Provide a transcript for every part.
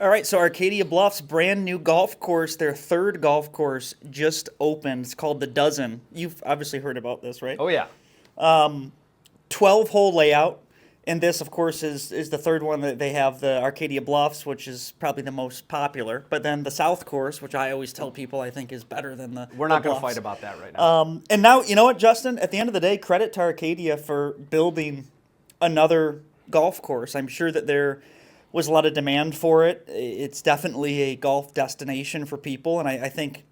All right, so Arcadia Bluffs, brand new golf course, their third golf course just opened. It's called the Dozen. You've obviously heard about this, right? Oh yeah. 12-hole layout. And this, of course, is the third one that they have, the Arcadia Bluffs, which is probably the most popular. But then the South course, which I always tell people I think is better than We're the not going to Bluffs. fight about that right now. And now, you know what, Justin? At the end of the day, credit to Arcadia for building another golf course. I'm sure that there was a lot of demand for it. It's definitely a golf destination for people. And I think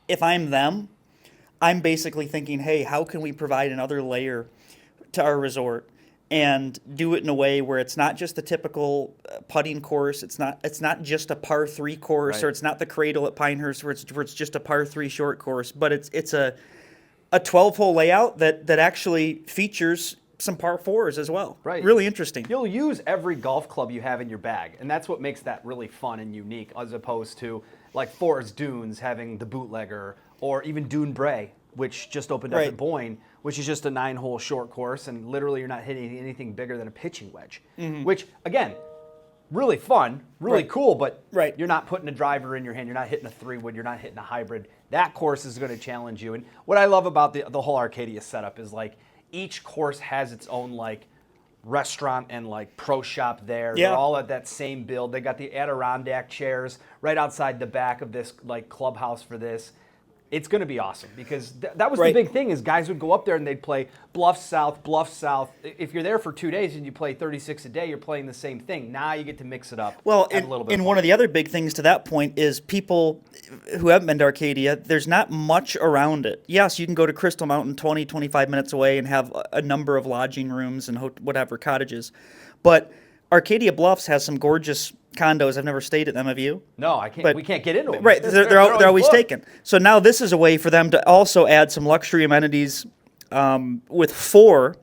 if I'm them, I'm basically thinking, hey, how can we provide another layer to our resort and do it in a way where it's not just the typical putting course. It's not just a par 3 course, Right. or it's not the Cradle at Pinehurst where it's just a par 3 short course, but it's a 12-hole layout that actually features some par 4s as well. Right. Really interesting. You'll use every golf club you have in your bag, and that's what makes that really fun and unique, as opposed to like Forest Dunes having the bootlegger, or even Dune Bray, which just opened up Right. at Boyne, which is just a 9-hole short course, and literally you're not hitting anything bigger than a pitching wedge. Which, again, really fun, really Right. cool, but Right. you're not putting a driver in your hand, you're not hitting a 3-wood, you're not hitting a hybrid. That course is going to challenge you. And what I love about the whole Arcadia setup is like each course has its own like restaurant and like pro shop there. Yeah. They're all at that same build. They got the Adirondack chairs right outside the back of this like clubhouse for this. It's going to be awesome because that was Right. the big thing is guys would go up there and they'd play Bluff South, Bluff South. If you're there for 2 days and you play 36 a day, you're playing the same thing. Now you get to mix it up. Well, have a little bit and of one fun. of the other big things to that point is people who haven't been to Arcadia, there's not much around it. Yes, you can go to Crystal Mountain 20, 25 minutes away and have a number of lodging rooms and whatever, cottages. But Arcadia Bluffs has some gorgeous condos. I've never stayed at them, have you? No, I can't. But- we can't get into them. Right, they're always booked. taken. So now this is a way for them to also add some luxury amenities with 4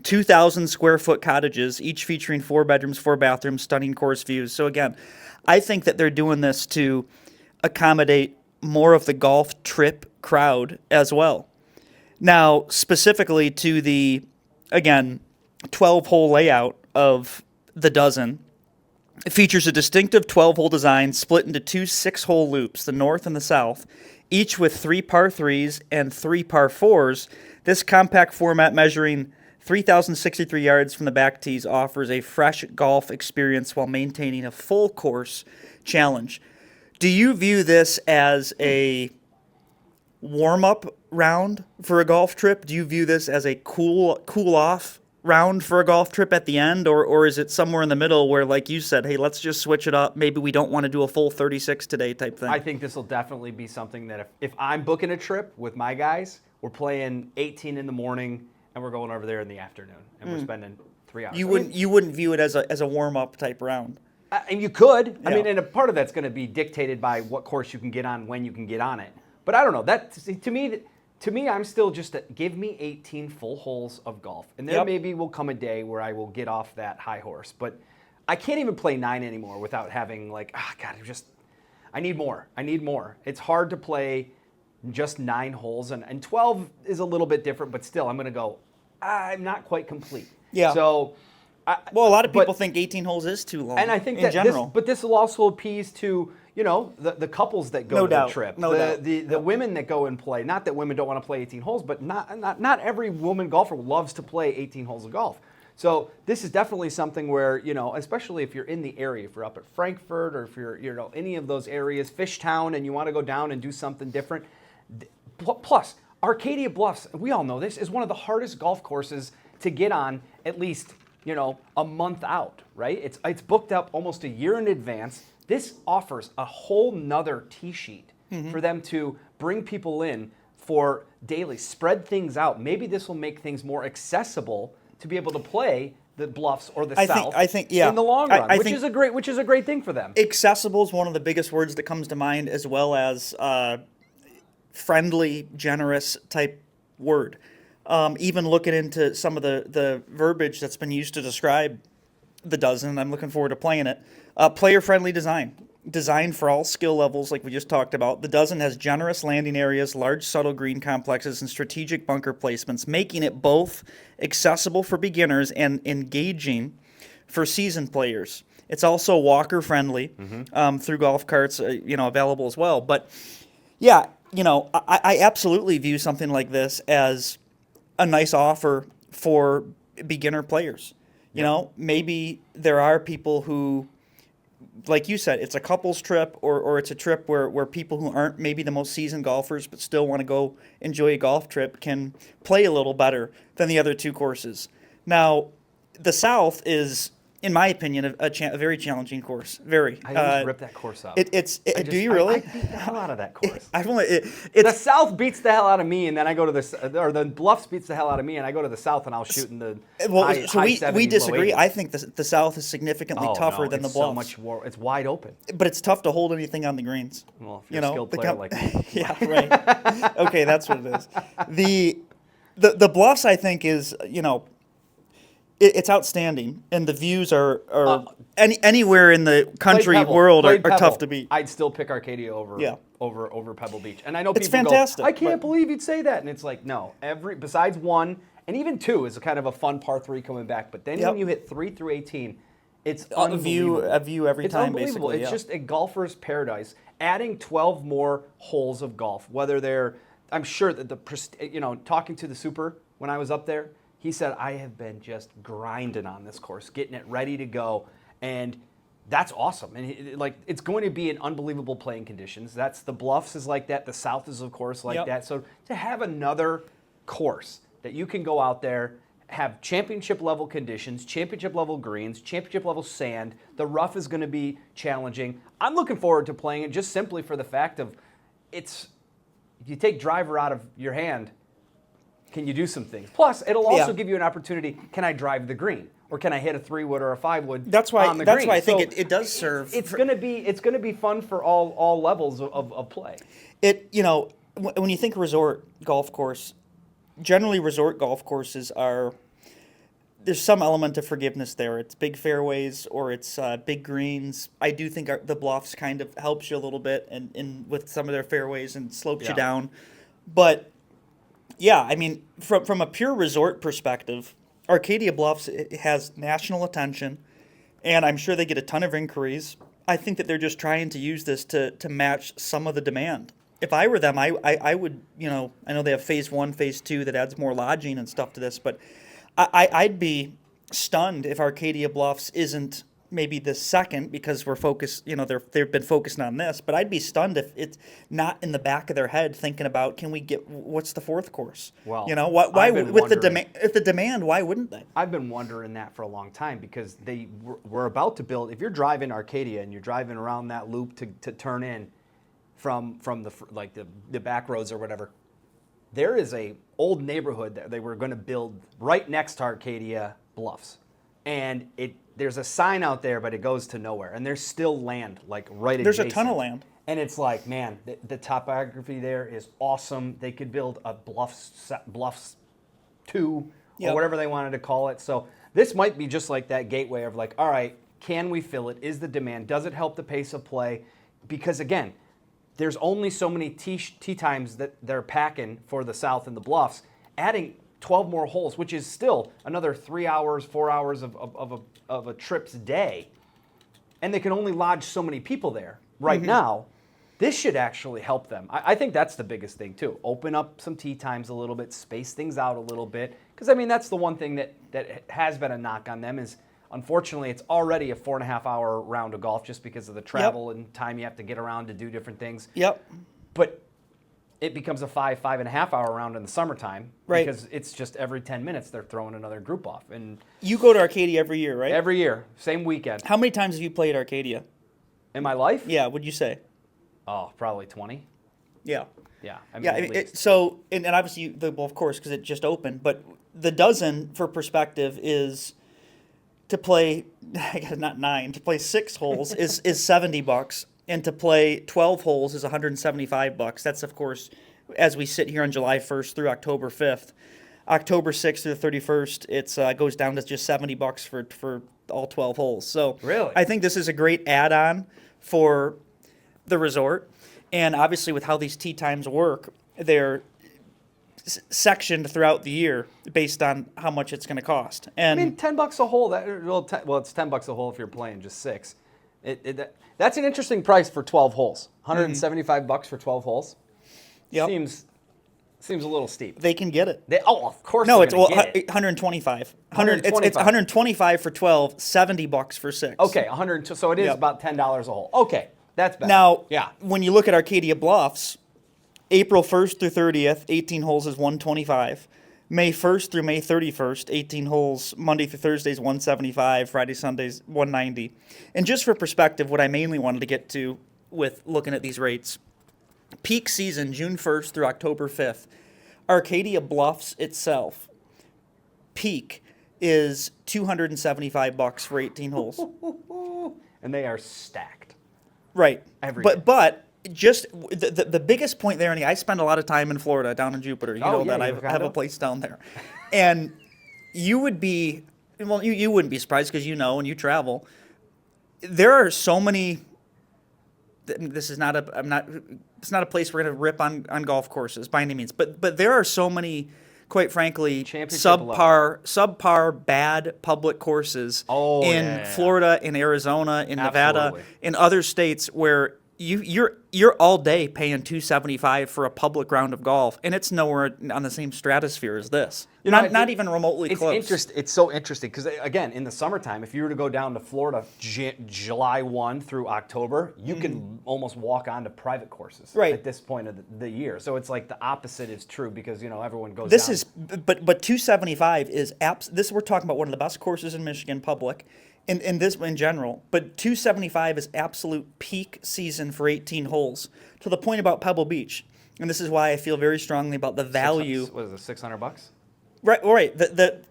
2,000 square foot cottages, each featuring 4 bedrooms, 4 bathrooms, stunning course views. So again, I think that they're doing this to accommodate more of the golf trip crowd as well. Now, specifically to the, again, 12-hole layout of the Dozen, it features a distinctive 12-hole design split into 2 6-hole loops, the north and the south, each with 3 par 3s and 3 par 4s. This compact format measuring 3,063 yards from the back tees offers a fresh golf experience while maintaining a full course challenge. Do you view this as a warm-up round for a golf trip? Do you view this as a cool off round for a golf trip at the end, or is it somewhere in the middle where, like you said, hey, let's just switch it up, maybe we don't want to do a full 36 today type thing? I think this will definitely be something that if I'm booking a trip with my guys, we're playing 18 in the morning and we're going over there in the afternoon and we're spending 3 hours. You wouldn't view it as a warm-up type round. And you could. I Yeah. mean, and a part of that's going to be dictated by what course you can get on, when you can get on it. But I don't know. That to me, I'm still just give me 18 full holes of golf, and there Yep. maybe will come a day where I will get off that high horse. But I can't even play 9 anymore without having like, God, I need more. I need more. It's hard to play just 9 holes, and 12 is a little bit different, but still, I'm going to go. I'm not quite complete. Yeah. So. Well, a lot of but- people think 18 holes is too long. And I think in that general. this will also appease to the couples that go No to doubt, the trip, no doubt. the women that go and play. Not that women don't want to play 18 holes, but not every woman golfer loves to play 18 holes of golf. So this is definitely something where especially if you're in the area, if you're up at Frankfurt or if you're any of those areas, Fishtown, and you want to go down and do something different. Plus, Arcadia Bluffs, we all know this, is one of the hardest golf courses to get on at least a month out, right? It's booked up almost a year in advance. This offers a whole nother tee sheet for them to bring people in for daily, spread things out. Maybe this will make things more accessible to be able to play the Bluffs or the South I think, yeah. in the long run, I which think is a great thing for them. accessible is one of the biggest words that comes to mind, as well as friendly, generous type word. Even looking into some of the verbiage that's been used to describe the Dozen, I'm looking forward to playing it. Player-friendly design. Designed for all skill levels, like we just talked about. The Dozen has generous landing areas, large subtle green complexes, and strategic bunker placements, making it both accessible for beginners and engaging for seasoned players. It's also walker friendly through golf carts, available as well. But yeah, I absolutely view something like this as a nice offer for beginner players. Maybe there are people who, like you said, it's a couples trip or it's a trip where people who aren't maybe the most seasoned golfers but still want to go enjoy a golf trip can play a little better than the other two courses. Now, the South is, in my opinion, a very challenging course. Very. I almost rip that course up. Do you really? I beat the hell out of that course. The South beats the hell out of me, and then I go to the Bluffs beats the hell out of me, and I go to the South, and I'll shoot in the high 70s, we disagree. low 80s. I think the South is significantly tougher than the It's Bluffs. so much more. It's wide open. But it's tough to hold anything on the greens. Well, if you're a skilled player like me. Yeah, right. Okay, that's what it is. The Bluffs, I think, is it's outstanding, and the views are anywhere in the country world are tough to beat. I'd still pick Arcadia over Pebble Beach, and I know It's people fantastic, go, I can't believe you'd say that, and it's like, no, besides one and even two is a kind of a fun par 3 coming back, but then when you hit 3 through 18, it's unbelievable. A view every it's time, unbelievable. basically. It's just a golfer's paradise. Adding 12 more holes of golf, whether they're, I'm sure that talking to the super when I was up there, he said, I have been just grinding on this course, getting it ready to go, and that's awesome. And it's going to be in unbelievable playing conditions. That's the Bluffs is like that. The South is, of course, like that. So to have another course that you can go out there, have championship level conditions, championship level greens, championship level sand. The rough is going to be challenging. I'm looking forward to playing it just simply for the fact of if you take driver out of your hand, can you do some things? Plus, it'll also give you an opportunity. Can I drive the green, or can I hit a 3-wood or a 5-wood? That's why. On the That's green? why I think it does serve. It's going to be fun for all levels of play. When you think resort golf course, generally resort golf courses there's some element of forgiveness there. It's big fairways or it's big greens. I do think the Bluffs kind of helps you a little bit and with some of their fairways and slopes you down, but. Yeah, I mean, from a pure resort perspective, Arcadia Bluffs has national attention, and I'm sure they get a ton of inquiries. I think that they're just trying to use this to match some of the demand. If I were them, I would, I know they have phase 1, phase 2 that adds more lodging and stuff to this, but I'd be stunned if Arcadia Bluffs isn't maybe the second, because we're focused, they've been focusing on this, but I'd be stunned if it's not in the back of their head thinking about, can we get, what's the fourth course? Well, why with the demand, if the demand, why wouldn't they? I've been wondering that for a long time, because they were about to build, if you're driving Arcadia and you're driving around that loop to turn in from the back roads or whatever, there is a old neighborhood that they were going to build right next to Arcadia Bluffs. And there's a sign out there, but it goes to nowhere. And there's still land, right There's adjacent. a ton of land. And it's like, man, the topography there is awesome. They could build a Bluffs 2 or whatever they wanted to call it. So this might be just like that gateway of all right, can we fill it? Is the demand? Does it help the pace of play? Because, again, there's only so many tee times that they're packing for the South and the Bluffs. Adding 12 more holes, which is still another 3 hours, 4 hours of a trip's day, and they can only lodge so many people there right now. This should actually help them. I think that's the biggest thing too. Open up some tee times a little bit, space things out a little bit, because that's the one thing that has been a knock on them is, unfortunately, it's already a 4.5 hour round of golf just because of the travel and time you have to get around to do different things. But it becomes a 5.5 hour round in the summertime, because it's just every 10 minutes they're throwing another group off. And you go to Arcadia every year, right? Every year, same weekend. How many times have you played Arcadia? In my life? Yeah, would you say? Oh, probably 20. Yeah. Yeah. And obviously, of course, because it just opened, but the dozen, for perspective, is to play, not 9, to play 6 holes is $70. And to play 12 holes is $175. That's, of course, as we sit here on July 1st through October 5th. October 6th through the 31st, it goes down to just $70 for all 12 holes. So really, I think this is a great add-on for the resort. And obviously, with how these tee times work, they're sectioned throughout the year based on how much it's going to cost. And I mean, $10 a hole. It's $10 a hole if you're playing just 6. That's an interesting price for 12 holes. $175 for 12 holes. Yep. Seems a little steep. they can get it. Of course. No, they're it's gonna get it. 125. It's 125. $125 for 12, $70 for 6. Okay, 100. So it is Yep. about $10 a hole. Okay, that's better. Now, yeah. when you look at Arcadia Bluffs, April 1st through 30th, 18 holes is 125. May 1st through May 31st, 18 holes, Monday through Thursday is 175, Friday, Sundays 190. And just for perspective, what I mainly wanted to get to with looking at these rates, peak season June 1st through October 5th, Arcadia Bluffs itself, peak is $275 for 18 holes. And they are stacked. Right. Every day. But just the biggest point there, and I spend a lot of time in Florida, down in Jupiter. You know that I have a place down there. And you would be, well, you wouldn't be surprised because you know and you travel. There are so many, this is not it's not a place we're going to rip on golf courses by any means, but there are so many, quite frankly, subpar bad public courses in Florida, in Arizona, in Nevada, in other states where you're all day paying $275 for a public round of golf, and it's nowhere on the same stratosphere as this. Not even remotely close. It's so interesting because, again, in the summertime, if you were to go down to Florida July 1 through October, you can almost walk onto private courses at this point of the year. So it's like the opposite is true because everyone goes. This down. is, but 275 is this. We're talking about one of the best courses in Michigan, public. In this in general, but 275 is absolute peak season for 18 holes. To the point about Pebble Beach, and this is why I feel very strongly about the value. What is it, $600? Right.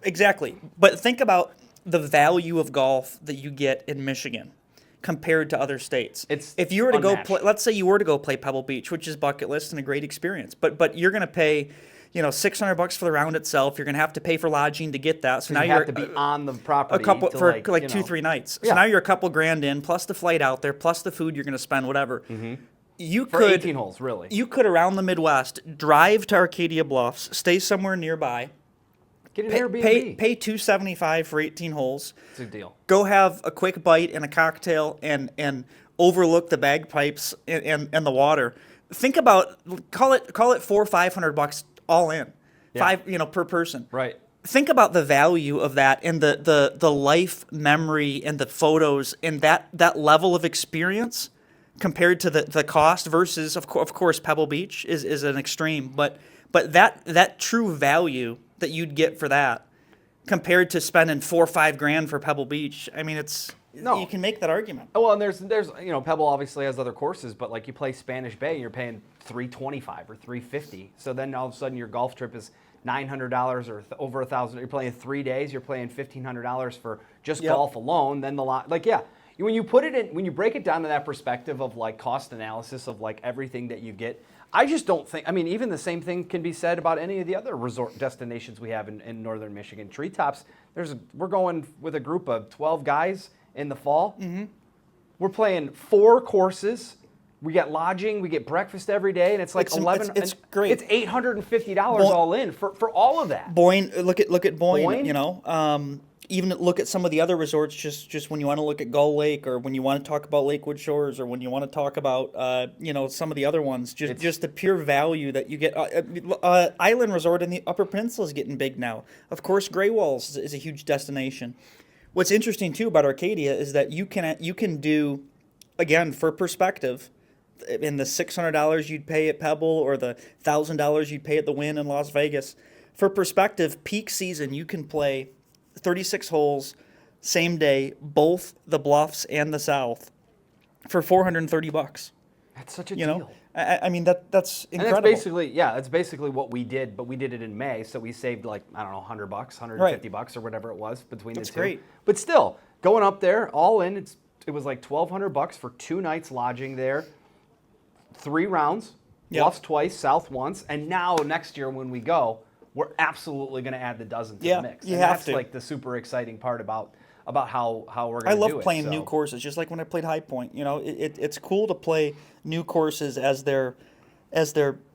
Exactly. But think about the value of golf that you get in Michigan compared to other states. If you were to go play, let's say you were to go play Pebble Beach, which is bucket list and a great experience, but you're going to pay, $600 for the round itself. You're going to have to pay for lodging to get that. So now you have to be on the property a couple for 2-3 nights. So now you're a couple grand in, plus the flight out there, plus the food you're going to spend, whatever. You for could 18 holes, really. You could around the Midwest drive to Arcadia Bluffs, stay somewhere nearby. Get an Airbnb. Pay $275 for 18 holes. It's a deal. Go have a quick bite and a cocktail and overlook the bagpipes and the water. Think about call it $400 or $500 all in, per person. Right. Think about the value of that and the life memory and the photos and that level of experience compared to the cost versus of course Pebble Beach is an extreme, but that true value that you'd get for that compared to spending $4 or $5 grand for Pebble Beach. I mean, you can make that argument. Oh, well, and there's Pebble obviously has other courses, but like you play Spanish Bay, and you're paying $325 or $350. So then all of a sudden your golf trip is $900 or over $1,000. You're playing 3 days. You're playing $1,500 for just golf alone. Then when you put it in, when you break it down to that perspective of like cost analysis of like everything that you get, I just don't think. I mean, even the same thing can be said about any of the other resort destinations we have in northern Michigan. Treetops. We're going with a group of 12 guys in the fall. We're playing 4 courses. We get lodging, we get breakfast every day, and it's like It's great. It's $850 all in for all of that. Boyne, look at Boyne. Even look at some of the other resorts. Just when you want to look at Gull Lake, or when you want to talk about Lakewood Shores, or when you want to talk about some of the other ones. Just the pure value that you get. Island Resort in the Upper Peninsula is getting big now. Of course, Gray Walls is a huge destination. What's interesting too about Arcadia is that you can do, again, for perspective, in the $600 you'd pay at Pebble or the $1,000 you'd pay at the Wynn in Las Vegas. For perspective, peak season you can play 36 holes, same day, both the Bluffs and the South, for $430. That's such a deal. I mean that's incredible. And that's basically what we did, but we did it in May, so we saved like $100, $150 or whatever it was between the two. Great. But still, going up there, all in, it was like $1,200 for 2 nights lodging there, 3 rounds, Bluffs twice, South once, and now next year when we go, we're absolutely going to add the dozen to the mix. That's like the super exciting part about how we're going to do it. I love playing new courses, just like when I played High Point. It's cool to play new courses as they're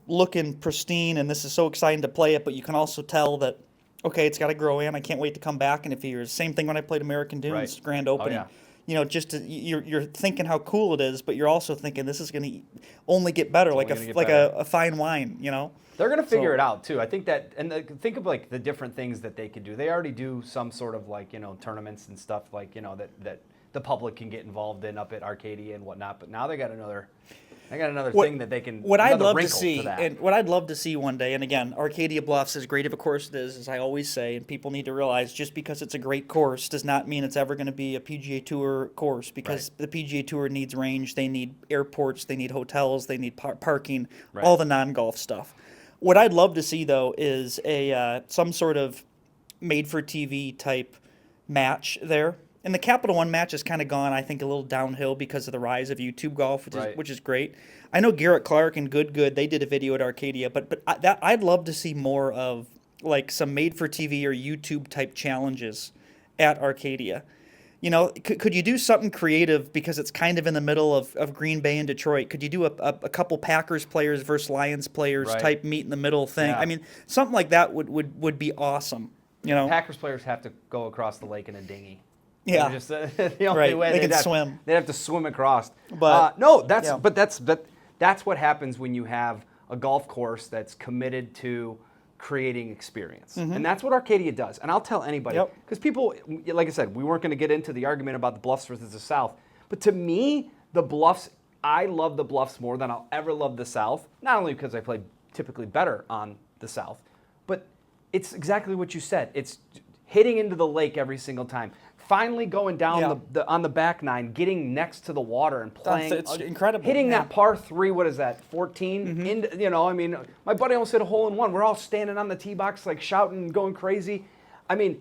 looking pristine, and this is so exciting to play it, but you can also tell that, okay, it's got to grow in. I can't wait to come back in a few years. Same thing when I played American Dunes Right. grand opening. yeah. You know, you're thinking how cool it is, but you're also thinking this is going to only get better, like only gonna get like better. a fine wine. You know. They're going to figure So- it out too. I think that, and think of like the different things that they could do. They already do some sort of like, tournaments and stuff like, that the public can get involved in up at Arcadia and whatnot. But now they got another thing that they can. What I'd another love to wrinkle see, that. and what I'd love to see one day, and again, Arcadia Bluffs, as great of a course it is, as I always say, and people need to realize, just because it's a great course does not mean it's ever going to be a PGA Tour course, because the PGA Tour needs range, they need airports, they need hotels, they need parking, all the non-golf stuff. What I'd love to see, though, is some sort of made-for-TV type match there. And the Capital One match has kind of gone, I think, a little downhill because of the rise of YouTube golf, which is great. I know Garrett Clark and Good they did a video at Arcadia, but I'd love to see more of like some made-for-TV or YouTube type challenges at Arcadia. You know, could you do something creative, because it's kind of in the middle of Green Bay and Detroit? Could you do a couple Packers players versus Lions players type meet in the middle thing? Yeah. I mean, something like that would be awesome. You know, Packers players have to go across the lake in a dinghy. Yeah. Just the only way They they'd can have, swim. They'd have to swim across. But no, yeah. that's what happens when you have a golf course that's committed to creating experience, and that's what Arcadia does. And I'll tell anybody, because people, like I said, we weren't going to get into the argument about the Bluffs versus the South, but to me, the Bluffs, I love the Bluffs more than I'll ever love the South. Not only because I play typically better on the South, but it's exactly what you said. It's hitting into the lake every single time. Finally going down on the back nine, getting next to the water and playing. It's incredible. Hitting that par 3, what is that, 14? I mean, my buddy almost hit a hole in one. We're all standing on the tee box, like shouting and going crazy. I mean,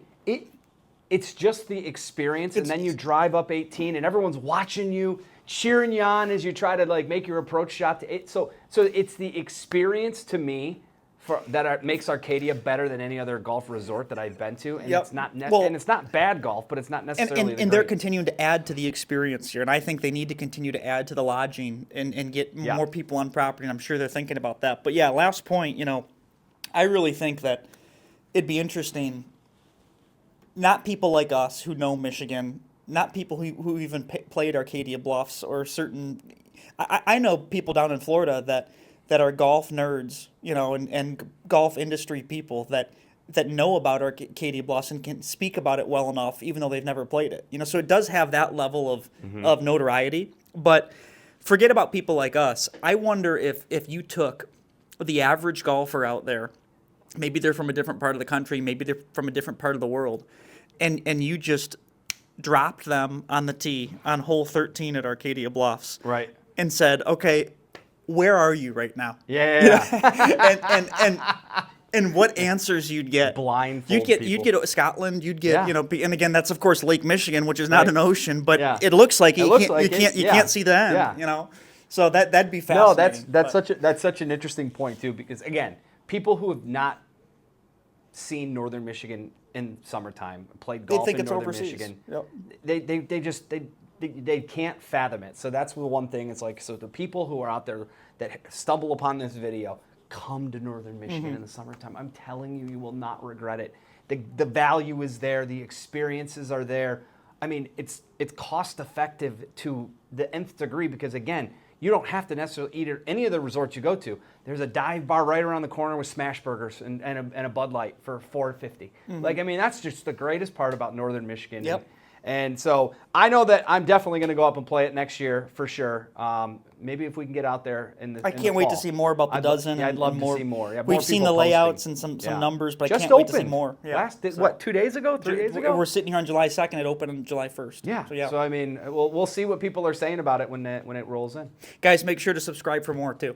it's just the experience. And then you drive up 18 and everyone's watching you, cheering you on as you try to like make your approach shot to it. So it's the experience to me that makes Arcadia better than any other golf resort that I've been to, and it's not and it's not bad golf, but it's not necessarily. And they're continuing to add to the experience here, and I think they need to continue to add to the lodging and get more people on property. And I'm sure they're thinking about that. But yeah, last point, I really think that it'd be interesting. Not people like us who know Michigan, not people who even played Arcadia Bluffs or certain. I know people down in Florida that are golf nerds, and golf industry people that know about Arcadia Bluffs and can speak about it well enough, even though they've never played it. So it does have that level of notoriety. But forget about people like us. I wonder if you took the average golfer out there, maybe they're from a different part of the country, maybe they're from a different part of the world, and you just dropped them on the tee on hole 13 at Arcadia Bluffs. Right. And said, okay, where are you right now? Yeah. And what answers you'd get? Blindfold You'd get Scotland. You'd get and again, that's of course Lake Michigan, which is not an ocean, but it looks like you can't see the end. Yeah. So that'd be fascinating. No, that's such an interesting point too, because again, people who have not seen Northern Michigan in summertime, played golf in Northern Michigan, they can't fathom it. So that's the one thing. It's like, so the people who are out there that stumble upon this video, come to Northern Michigan in the summertime. I'm telling you, you will not regret it. The value is there. The experiences are there. I mean, it's cost effective to the nth degree, because again, you don't have to necessarily eat at any of the resorts you go to. There's a dive bar right around the corner with smash burgers and a Bud Light for $4.50. Like, I mean, that's just the greatest part about Northern Michigan. Yep. And so I know that I'm definitely going to go up and play it next year for sure. Maybe if we can get out there in the I can't wait to see more about the dozen. Yeah, I'd love more. to see more. Yeah, We've seen the layouts and some numbers, but I can't wait to see more. Yeah. What, 2 days ago, 3 days ago? We're sitting here on July 2nd. It opened on July 1st. Yeah. So I mean, we'll see what people are saying about it when it rolls in. Guys, make sure to subscribe for more too.